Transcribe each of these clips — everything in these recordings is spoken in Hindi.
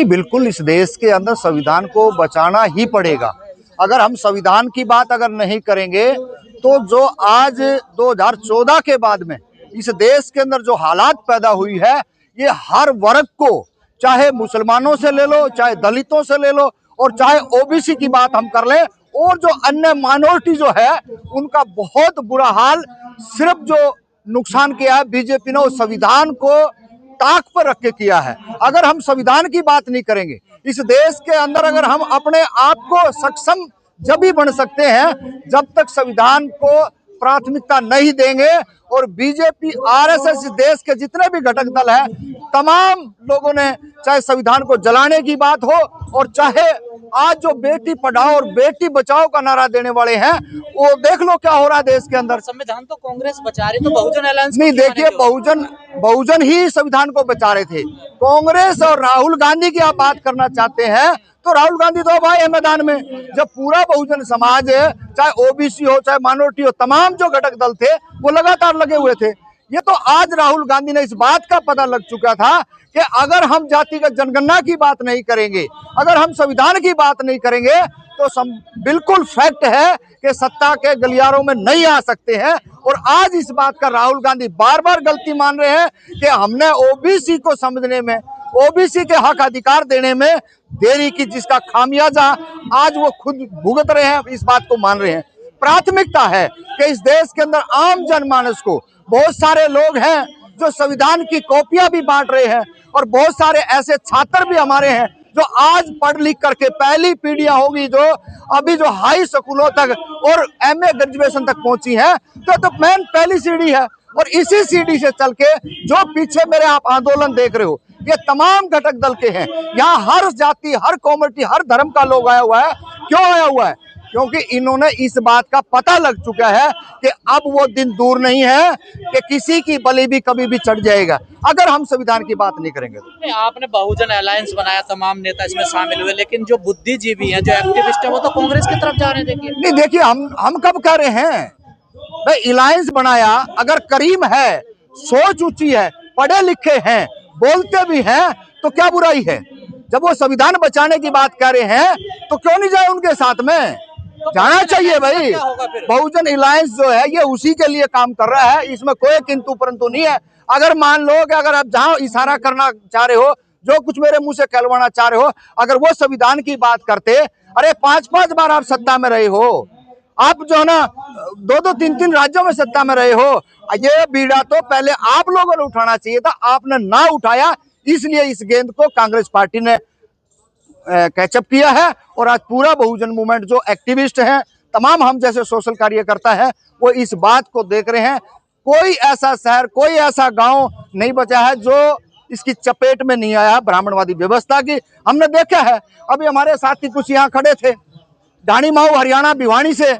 नहीं, बिल्कुल इस देश के अंदर संविधान को बचाना ही पड़ेगा। अगर हम संविधान की बात अगर नहीं करेंगे तो जो आज 2014 के बाद में इस देश के अंदर जो हालात पैदा हुई है, ये हर वर्ग को, चाहे मुसलमानों से ले लो, चाहे दलितों से ले लो, और चाहे ओबीसी की बात हम कर लें, और जो अन्य माइनॉरिटी जो है उनका बहुत बुरा हाल। सिर्फ जो नुकसान किया है बीजेपी ने वो संविधान को ताक पर रख के किया है। अगर हम संविधान की बात नहीं करेंगे इस देश के अंदर, अगर हम अपने आप को सक्षम जब भी बन सकते हैं जब तक संविधान को प्राथमिकता नहीं देंगे। और बीजेपी, आरएसएस, देश के जितने भी घटक दल है, तमाम लोगों ने चाहे संविधान को जलाने की बात हो, और चाहे आज जो बेटी पढ़ाओ और बेटी बचाओ का नारा देने वाले हैं, वो देख लो क्या हो रहा है देश के अंदर। संविधान तो कांग्रेस बचा रही, तो बहुजन अलायंस नहीं, देखिए, बहुजन ही संविधान को बचा रहे थे। कांग्रेस और राहुल गांधी की आप बात करना चाहते हैं तो राहुल गांधी तो भाई है मैदान में। जब पूरा बहुजन समाज है, चाहे ओबीसी हो, चाहे माइनॉरिटी हो, तमाम जो घटक दल थे वो लगातार लगे हुए थे। ये तो आज राहुल गांधी ने इस बात का पता लग चुका था कि अगर हम जातिगत जनगणना की बात नहीं करेंगे, अगर हम संविधान की बात नहीं करेंगे, तो बिल्कुल फैक्ट है कि सत्ता के गलियारों में नहीं आ सकते हैं। और आज इस बात का राहुल गांधी बार बार गलती मान रहे हैं कि हमने ओबीसी को समझने में, ओबीसी के हक अधिकार देने में देरी की, जिसका खामियाजा आज वो खुद भुगत रहे हैं, इस बात को मान रहे हैं। प्राथमिकता है कि इस देश के अंदर आम जनमानस को, बहुत सारे लोग हैं जो संविधान की कॉपियां भी बांट रहे हैं, और बहुत सारे ऐसे छात्र भी हमारे हैं जो आज पढ़ लिख करके, पहली पीढ़ियां होगी जो अभी जो हाई स्कूलों तक और एमए ग्रेजुएशन तक पहुंची हैं, तो मेन पहली सीढ़ी है। और इसी सीढ़ी से चल के जो पीछे मेरे आप आंदोलन देख रहे हो, ये तमाम घटक दल के हैं। यहाँ हर जाति, हर कम्युनिटी, हर धर्म का लोग आया हुआ है। क्यों आया हुआ है? क्योंकि इन्होंने इस बात का पता लग चुका है कि अब वो दिन दूर नहीं है कि किसी की बलि भी कभी भी चढ़ जाएगा अगर हम संविधान की बात नहीं करेंगे तो। आपने बहुजन अलायंस बनाया, तमाम नेता इसमें शामिल हुए, लेकिन जो बुद्धिजीवी हैं, जो एक्टिविस्ट है, वो तो कांग्रेस की तरफ जा रहे हैं। देखिए, नहीं, देखिए, हम कब कह रहे हैं भाई अलायंस बनाया? अगर करीम है, सोच ऊंची है, पढ़े लिखे हैं, बोलते भी हैं, तो क्या बुराई है? जब वो संविधान बचाने की बात कर रहे हैं तो क्यों नहीं जाए उनके साथ में? जाना चाहिए भाई। बहुजन अलायंस जो है ये उसी के लिए काम कर रहा है, इसमें कोई किंतु परंतु नहीं है। अगर मान लो कि अगर आप जहां इशारा करना चाह रहे हो, जो कुछ मेरे मुंह से कहलवाना चाह रहे हो, अगर वो संविधान की बात करते, अरे 5-5 बार आप सत्ता में रहे हो, आप जो है ना 2-2, 3-3 राज्यों में सत्ता में रहे हो, ये बीड़ा तो पहले आप लोगों ने उठाना चाहिए था, आपने ना उठाया। इसलिए इस गेंद को कांग्रेस पार्टी ने कैचअप किया है। और आज पूरा बहुजन मूवमेंट, जो एक्टिविस्ट हैं, तमाम हम जैसे सोशल कार्यकर्ता हैं, वो इस बात को देख रहे हैं। कोई ऐसा शहर, कोई ऐसा गांव नहीं बचा है जो इसकी चपेट में नहीं आया ब्राह्मणवादी व्यवस्था की। हमने देखा है, अभी हमारे साथी कुछ यहाँ खड़े थे, ढाणी माऊ हरियाणा भिवानी से,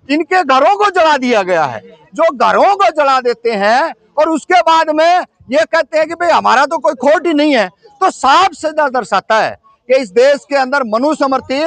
इनके घरों को जला दिया गया है। जो घरों को जला देते हैं और उसके बाद में ये कहते हैं कि भाई हमारा तो कोई खोट ही नहीं है, तो साफ सीधा दर्शाता है कि इस देश के अंदर मनुस्मृति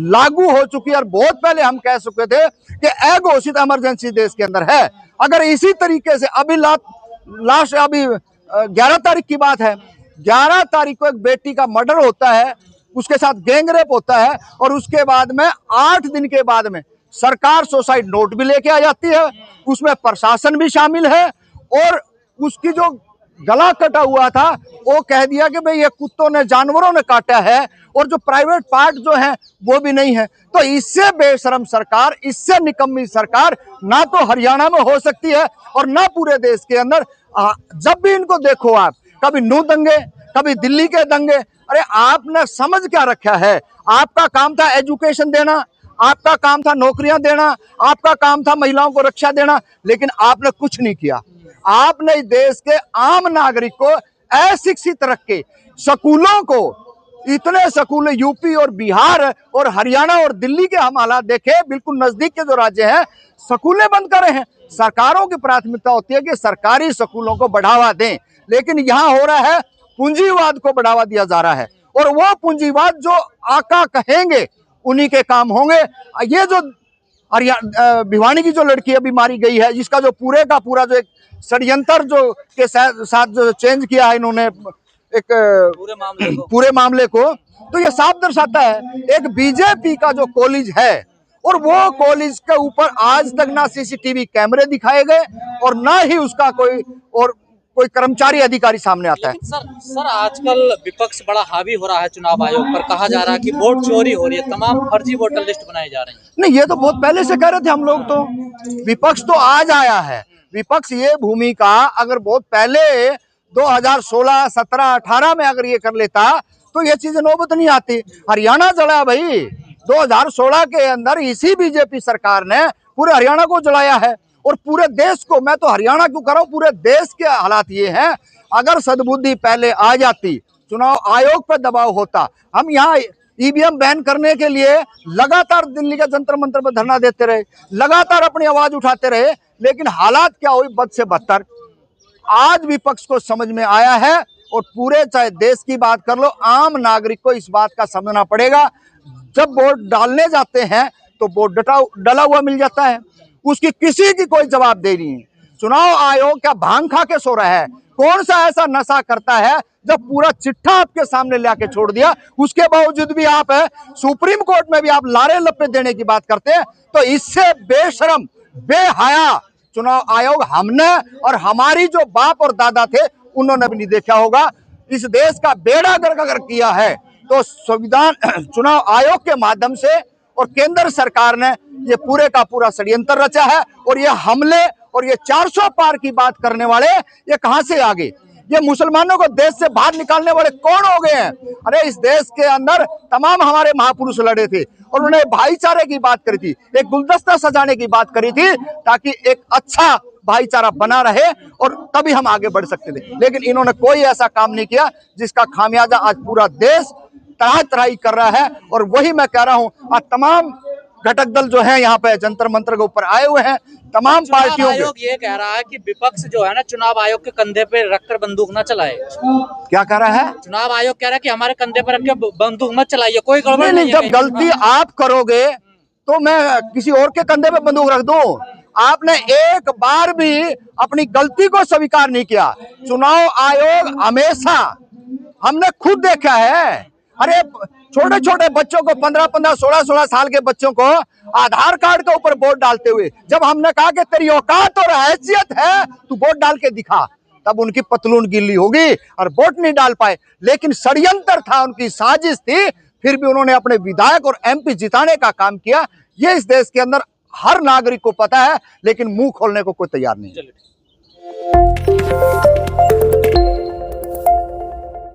लागू हो चुकी है। और बहुत पहले हम कह चुके थे कि अघोषित इमरजेंसी देश के अंदर है। अगर इसी तरीके से अभी लास्ट अभी 11 तारीख की बात है, 11 तारीख को एक बेटी का मर्डर होता है, उसके साथ गैंगरेप होता है, और उसके बाद में 8 दिन के बाद में सरकार सुसाइड नोट भी लेके आ जाती है, उसमें प्रशासन भी शामिल है, और उसकी जो गला कटा हुआ था वो कह दिया कि भाई ये कुत्तों ने, जानवरों ने काटा है, और जो प्राइवेट पार्ट जो है वो भी नहीं है। तो इससे बेशरम सरकार, इससे निकम्मी सरकार ना तो हरियाणा में हो सकती है और ना पूरे देश के अंदर। जब भी इनको देखो आप, कभी नू दंगे, कभी दिल्ली के दंगे, अरे आपने समझ क्या रखा है? आपका काम था एजुकेशन देना, आपका काम था नौकरियां देना, आपका काम था महिलाओं को रक्षा देना, लेकिन आपने कुछ नहीं किया। आपने इस देश के आम नागरिक को अशिक्षित रख के, स्कूलों को, इतने स्कूल यूपी और बिहार और हरियाणा और दिल्ली के हम हालात देखे, बिल्कुल नजदीक के जो राज्य हैं, स्कूलें बंद कर रहे हैं। सरकारों की प्राथमिकता होती है कि सरकारी स्कूलों को बढ़ावा दें, लेकिन यहाँ हो रहा है पूंजीवाद को बढ़ावा दिया जा रहा है, और वो पूंजीवाद जो आका कहेंगे उन्हीं के काम होंगे। ये जो भिवानी की जो लड़की अभी मारी गई है, जिसका जो पूरे का पूरा जो एक षड्यंत्र जो के साथ जो चेंज किया है इन्होंने एक पूरे मामले को तो ये साफ दर्शाता है एक बीजेपी का जो कॉलेज है, और वो कॉलेज के ऊपर आज तक ना सीसीटीवी कैमरे दिखाए गए और ना ही उसका कोई कर्मचारी अधिकारी सामने आता है। सर आजकल विपक्ष बड़ा हावी हो रहा है चुनाव आयोग पर, कहा जा रहा है कि वोट चोरी हो रही है, तमाम फर्जी वोटर लिस्ट बनाई जा रही है। नहीं, ये तो बहुत पहले से कह रहे थे हम लोग, तो विपक्ष तो आज आया है। विपक्ष ये भूमिका अगर बहुत पहले 2016, 17, 18 में अगर ये कर लेता तो ये चीजें नौबत नहीं आती। हरियाणा जला भाई, 2016 के अंदर इसी बीजेपी सरकार ने पूरे हरियाणा को जलाया है और पूरे देश को। मैं तो हरियाणा क्यों कर रहा हूं, पूरे देश के हालात ये हैं। अगर सद्बुद्धि पहले आ जाती, चुनाव आयोग पर दबाव होता, हम यहाँ ईवीएम बैन करने के लिए लगातार दिल्ली के जंतर मंतर पर धरना देते रहे, लगातार अपनी आवाज उठाते रहे, लेकिन हालात क्या हुई, बद से बदतर। आज विपक्ष को समझ में आया है और पूरे चाहे देश की बात कर लो, आम नागरिक को इस बात का समझना पड़ेगा। जब वोट डालने जाते हैं तो वोट डला हुआ मिल जाता है, उसकी किसी की कोई जवाबदेही नहीं है। चुनाव आयोग क्या भांग खा के सो रहा है? कौन सा ऐसा नशा करता है जब पूरा चिट्ठा आपके सामने लाके छोड़ दिया, उसके बावजूद भी आप सुप्रीम कोर्ट में भी आप लारे लप्पे देने की बात करते हैं? तो इससे बेशरम, बेहया चुनाव आयोग हमने और हमारी जो बाप और दादा थे उन्होंने भी नहीं देखा होगा। इस देश का बेड़ा गर्क अगर किया है तो संविधान चुनाव आयोग के माध्यम से, और केंद्र सरकार ने ये पूरे का पूरा षड्यंत्र रचा है। और ये हमले और ये 400 पार की बात करने वाले ये कहां से आ गए? ये मुसलमानों को देश से बाहर निकालने वाले कौन हो गए हैं? अरे इस देश के अंदर तमाम हमारे महापुरुष लड़े थे और उन्होंने भाईचारे की बात करी थी, एक गुलदस्ता सजाने की बात करी थी ताकि एक अच्छा भाईचारा बना रहे और तभी हम आगे बढ़ सकते थे। लेकिन इन्होंने कोई ऐसा काम नहीं किया जिसका खामियाजा आज पूरा देश तराह तराही कर रहा है। और वही मैं कह रहा हूं, आज तमाम घटक दल जो है यहाँ पे जंतर मंतर के ऊपर आए हुए हैं, तमाम पार्टियों आयोग ये कह रहा है कि विपक्ष जो है ना चुनाव आयोग के कंधे पे रखकर बंदूक न चलाए। क्या कह रहा है? चुनाव आयोग कह रहा है कि हमारे कंधे पर रख के बंदूक मत चलाइए, कोई गड़बड़ नहीं। जब गलती आप करोगे तो मैं किसी और के कंधे पे बंदूक रख दूं? आपने एक बार भी अपनी गलती को स्वीकार नहीं किया। चुनाव आयोग हमेशा, हमने खुद देखा है, अरे छोटे छोटे बच्चों को 15-15, 16-16 साल के बच्चों को आधार कार्ड के ऊपर वोट डालते हुए जब हमने कहा कि तेरी औकात और हैसियत है तू वोट डाल के दिखा, तब उनकी पतलून गिल्ली होगी और वोट नहीं डाल पाए। लेकिन षड्यंत्र था, उनकी साजिश थी, फिर भी उन्होंने अपने विधायक और एमपी जिताने का काम किया। ये इस देश के अंदर हर नागरिक को पता है, लेकिन मुंह खोलने को कोई तैयार नहीं।